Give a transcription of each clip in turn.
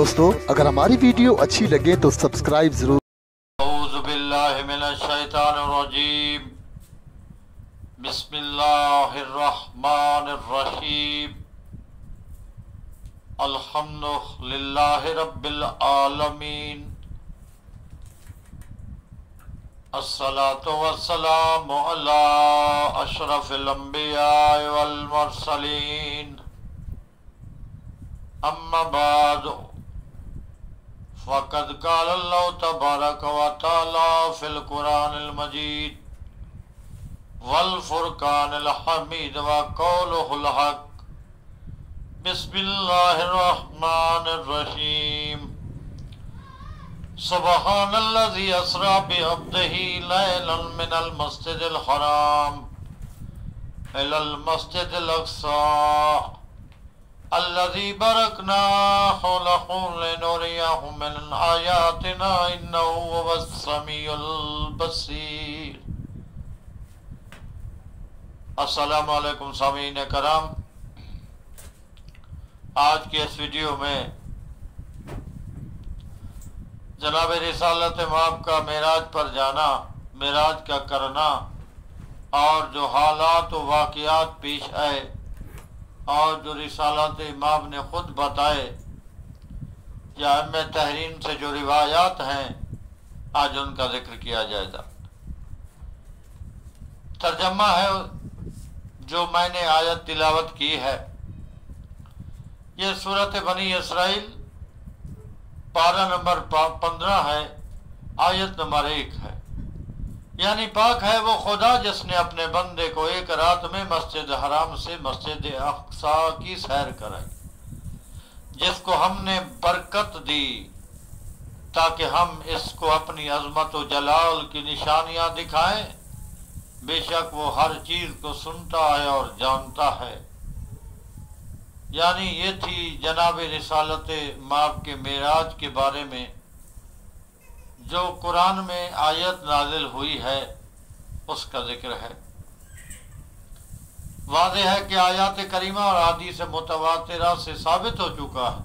دوستو اگر ہماری ویڈیو اچھی لگے تو سبسکرائب ضرور۔ اعوذ باللہ من الشیطان الرجیم، بسم اللہ الرحمن الرحیم، الحمد للہ رب العالمین، الصلاۃ والسلام علی اشرف الانبیاء والمرسلین، اما بعد فقد قال اللہ تبارک و تعالی فی القرآن المجید والفرقان الحمید وقولہ الحق، بسم اللہ الرحمن الرحیم، سبحان الذی اسری بعبدہ لیلا من المسجد الحرام الی المسجد الاقصی الذي باركنا حوله لنريه من آياتنا إنه هو السميع البصير۔ السلام علیکم سامعین کرام، آج کے اس ویڈیو میں جناب رسالت مآب کا معراج پر جانا، معراج کا کرنا اور جو حالات و واقعات پیش آئے اور جو رسالت امام نے خود بتائے یا ائمہ تحریم سے جو روایات ہیں، آج ان کا ذکر کیا جائے گا۔ ترجمہ ہے جو میں نے آیت تلاوت کی ہے، یہ سورۃ بنی اسرائیل پارہ نمبر 15 ہے، آیت نمبر 1 ہے۔ یعنی پاک ہے وہ خدا جس نے اپنے بندے کو ایک رات میں مسجد حرام سے مسجد اقصیٰ کی سیر کرائی، جس کو ہم نے برکت دی تاکہ ہم اس کو اپنی عظمت و جلال کی نشانیاں دکھائیں۔ بے شک وہ ہر چیز کو سنتا ہے اور جانتا ہے۔ یعنی یہ تھی جناب رسالت مآب کے معراج کے بارے میں جو قرآن میں آیت نازل ہوئی ہے، اس کا ذکر ہے۔ واضح ہے کہ آیات کریمہ اور حدیث متواترہ سے ثابت ہو چکا ہے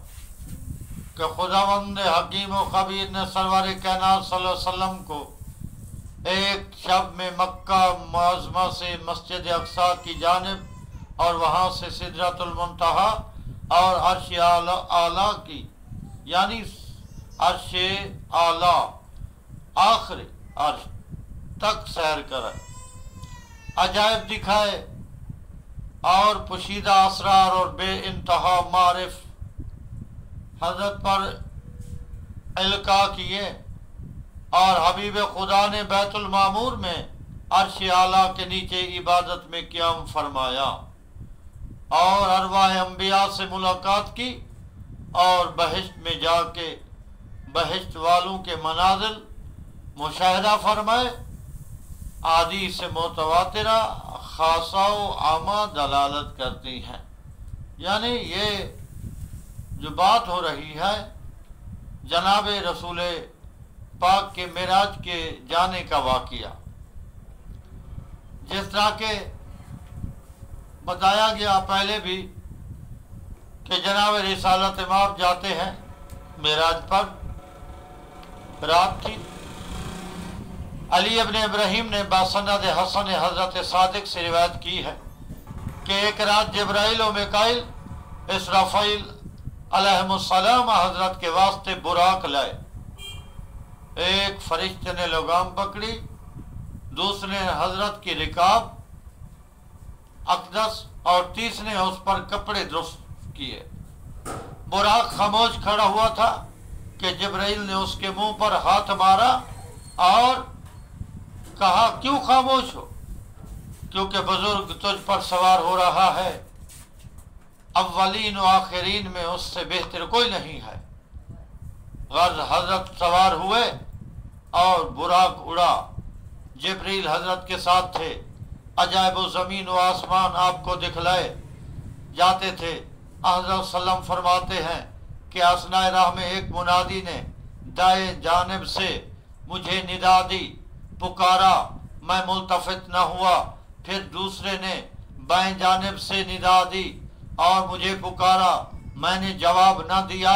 کہ خداوند حکیم و خبیر نے سرور کائنات صلی اللہ علیہ وسلم کو ایک شب میں مکہ معظمہ سے مسجد اقصیٰ کی جانب اور وہاں سے سدرۃ المنتہی اور عرش اعلیٰ کی، یعنی عرش اعلیٰ آخری عرش تک سیر کرائے، عجائب دکھائے اور پوشیدہ اسرار اور بے انتہا معارف حضرت پر القاء کیے، اور حبیب خدا نے بیت المعمور میں عرش اعلیٰ کے نیچے عبادت میں قیام فرمایا اور ارواح انبیاء سے ملاقات کی اور بہشت میں جا کے بہشت والوں کے منازل مشاہدہ فرمائے۔ حدیث متواترہ خاصہ و عامہ دلالت کرتی ہیں۔ یعنی یہ جو بات ہو رہی ہے جناب رسول پاک کے معراج کے جانے کا واقعہ، جس طرح کہ بتایا گیا پہلے بھی کہ جناب رسالت مآب جاتے ہیں معراج پر، رات تھی۔ علی ابن ابراہیم نے باسند حسن حضرت صادق سے روایت کی ہے کہ ایک رات جبرائیل و میکائیل اسرافیل علیہم السلام حضرت کے واسطے براق لائے۔ ایک فرشتے نے لگام پکڑی، دوسرے نے حضرت کی رکاب اقدس اور تیسرے نے اس پر کپڑے درست کیے۔ براق خاموش کھڑا ہوا تھا کہ جبرائیل نے اس کے منہ پر ہاتھ مارا اور کہا کیوں خاموش ہو؟ کیونکہ بزرگ تجھ پر سوار ہو رہا ہے، اولین و آخرین میں اس سے بہتر کوئی نہیں ہے۔ غرض حضرت سوار ہوئے اور براق اڑا، جبریل حضرت کے ساتھ تھے۔ عجائب و زمین و آسمان آپ کو دکھلائے جاتے تھے۔ حضرت سلم فرماتے ہیں کہ اثناء راہ میں ایک منادی نے دائیں جانب سے مجھے ندا دی، پکارا، میں ملتفت نہ ہوا۔ پھر دوسرے نے بائیں جانب سے ندا دی اور مجھے پکارا، میں نے جواب نہ دیا۔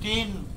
3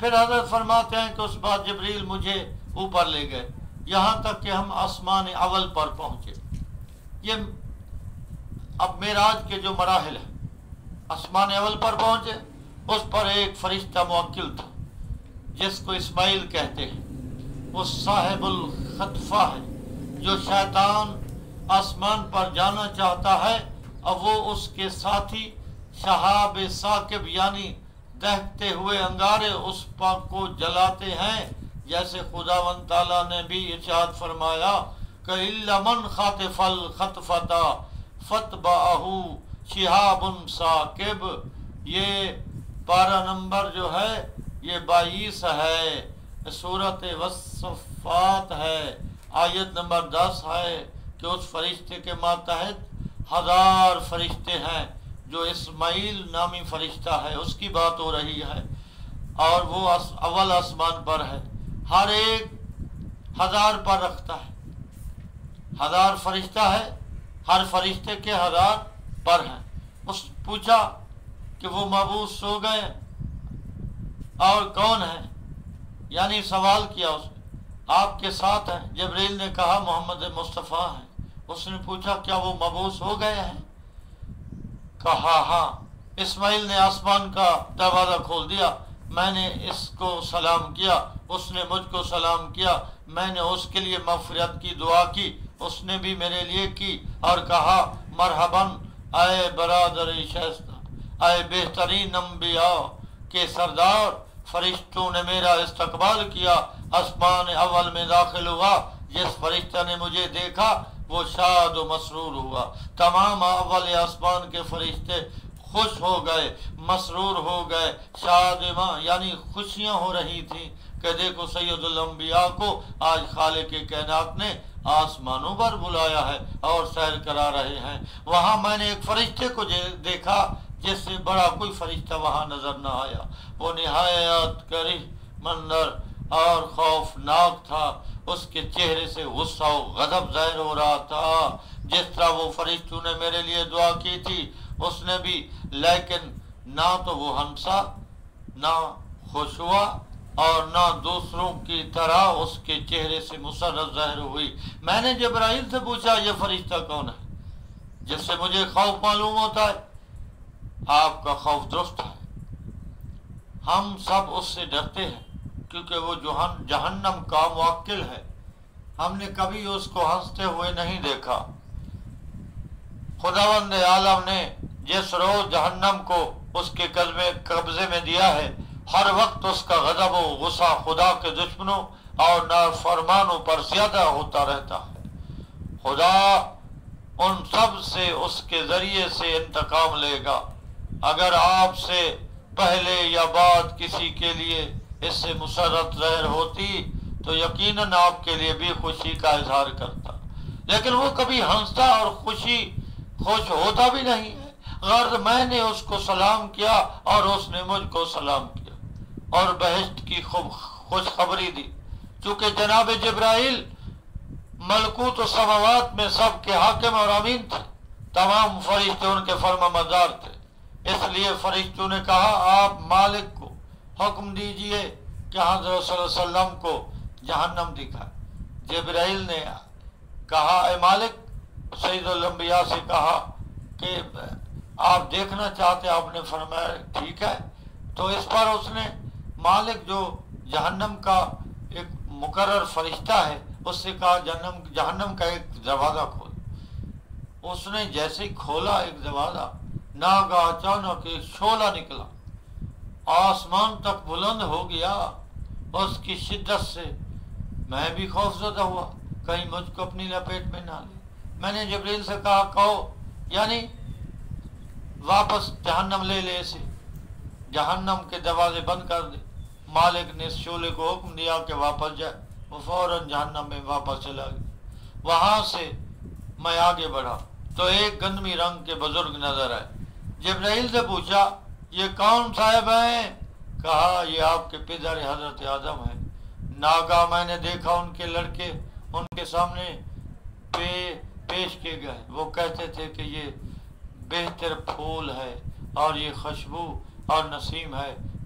پھر حضرت فرماتے ہیں کہ اس بعد جبریل مجھے اوپر لے گئے یہاں تک کہ ہم آسمان اول پر پہنچے. یہ اب معراج کے جو مراحل ہیں، آسمان اول پر پہنچے، اس پر ایک فرشتہ موکل تھا جس کو اسماعیل کہتے ہیں. وہ صاحب الخطفہ ہے، جو شیطان آسمان پر جانا چاہتا ہے اور وہ اس کے ساتھی شہاب ثاقب یعنی دہتے ہوئے انگارے اس پاک کو جلاتے ہیں، جیسے خداوند تعالیٰ نے بھی ارشاد فرمایا کہ اِلَّا مَنْ خَاطِفَ الْخَطْفَةَ فَاتْبَعَهُ شِهَابٌ ثَاقِبٌ. یہ پارہ نمبر جو ہے یہ 22 ہے، سورۃ والصفات ہے، آیت نمبر 10 ہے کہ اس فرشتے کے ماتحت 1000 فرشتے ہیں، جو اسماعیل نامی فرشتہ ہے اس کی بات ہو رہی ہے، اور وہ اول آسمان پر ہے. ہر ایک 1000 پر رکھتا ہے، 1000 فرشتہ ہے، ہر فرشتے کے 1000 پر ہیں. اس پوچھا کہ وہ مبعوث ہو گئے اور کون ہیں، یعنی سوال کیا اس نے، آپ کے ساتھ ہیں؟ جبریل نے کہا محمد مصطفیٰ ہیں. اس نے پوچھا کیا وہ مبعوث ہو گئے ہیں؟ کہا ہاں. اسماعیل نے آسمان کا دروازہ کھول دیا، میں نے اس کو سلام کیا، اس نے مجھ کو سلام کیا، میں نے اس کے لیے مغفرت کی دعا کی، اس نے بھی میرے لیے کی، اور کہا مرحباً اے برادر شائستہ، اے بہترین انبیاء کے سردار. فرشتوں نے میرا استقبال کیا، آسمان اول میں داخل ہوا، جس فرشتہ نے مجھے دیکھا وہ شاد و مسرور ہوا. تمام اول آسمان کے فرشتے خوش ہو گئے، مسرور ہو گئے، شادماں یعنی خوشیاں ہو رہی تھیں کہ دیکھو سید الانبیاء کو آج خالق کائنات نے آسمانوں پر بلایا ہے اور سیر کرا رہے ہیں. وہاں میں نے ایک فرشتے کو دیکھا جس سے بڑا کوئی فرشتہ وہاں نظر نہ آیا. وہ نہایت کرہ منظر اور خوفناک تھا، اس کے چہرے سے غصہ و غضب ظاہر ہو رہا تھا. جس طرح وہ فرشتوں نے میرے لیے دعا کی تھی اس نے بھی، لیکن نہ تو وہ ہنسا، نہ خوش ہوا، اور نہ دوسروں کی طرح اس کے چہرے سے مسرت ظاہر ہوئی. میں نے جبرائیل سے پوچھا یہ فرشتہ کون ہے جس سے مجھے خوف معلوم ہوتا ہے؟ آپ کا خوف درست ہے، ہم سب اس سے ڈرتے ہیں کیونکہ وہ جہنم کا موکل ہے. ہم نے کبھی اس کو ہنستے ہوئے نہیں دیکھا. خداوند عالم نے جس روز جہنم کو اس کے قبضے میں دیا ہے، ہر وقت اس کا غضب و غصہ خدا کے دشمنوں اور نافرمانوں پر زیادہ ہوتا رہتا ہے. خدا ان سب سے اس کے ذریعے سے انتقام لے گا. اگر آپ سے پہلے یا بعد کسی کے لیے اس سے مسرت ظاہر ہوتی تو یقیناً آپ کے لیے بھی خوشی کا اظہار کرتا، لیکن وہ کبھی ہنستا اور خوش ہوتا بھی نہیں ہے. غرض میں نے اس کو سلام کیا اور اس نے مجھ کو سلام کیا اور بہشت کی خوشخبری دی. چونکہ جناب جبرائیل ملکوت و سماوات میں سب کے حاکم اور امین تھے، تمام فرشتے ان کے فرما مدار تھے، اس لیے فرشتوں نے کہا آپ مالک کو حکم دیجئے کہ حضرت صلی اللہ علیہ وسلم کو جہنم دکھائے. جبرائیل نے کہا اے مالک، سید الانبیاء سے کہا کہ آپ دیکھنا چاہتے، آپ نے فرمایا ٹھیک ہے. تو اس پر اس نے مالک جو جہنم کا ایک مقرر فرشتہ ہے اس سے کہا جہنم کا ایک دروازہ کھول. اس نے جیسے ہی کھولا ایک دروازہ، ناگہاں اچانک ایک شعلہ نکلا، آسمان تک بلند ہو گیا. اس کی شدت سے میں بھی خوف زدہ ہوا، کہیں مجھ کو اپنی لپیٹ میں نہ لے. میں نے جبریل سے کہا کہو، یعنی واپس جہنم لے لے اسے، جہنم کے دروازے بند کر دے. مالک نے اس شعلے کو حکم دیا کہ واپس جائے. وہ فوراً جہنم میں واپس چلا گیا. وہاں سے میں آگے بڑھا تو ایک گندمی رنگ کے بزرگ نظر آئے. جبرائیل سے پوچھا یہ کون صاحب ہیں؟ کہا یہ آپ کے پدر حضرت آدم ہیں. ناگہاں میں نے دیکھا ان کے لڑکے ان کے سامنے پیش کیے گئے. وہ کہتے تھے کہ یہ بہتر پھول ہے اور یہ خوشبو اور نسیم ہے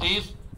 30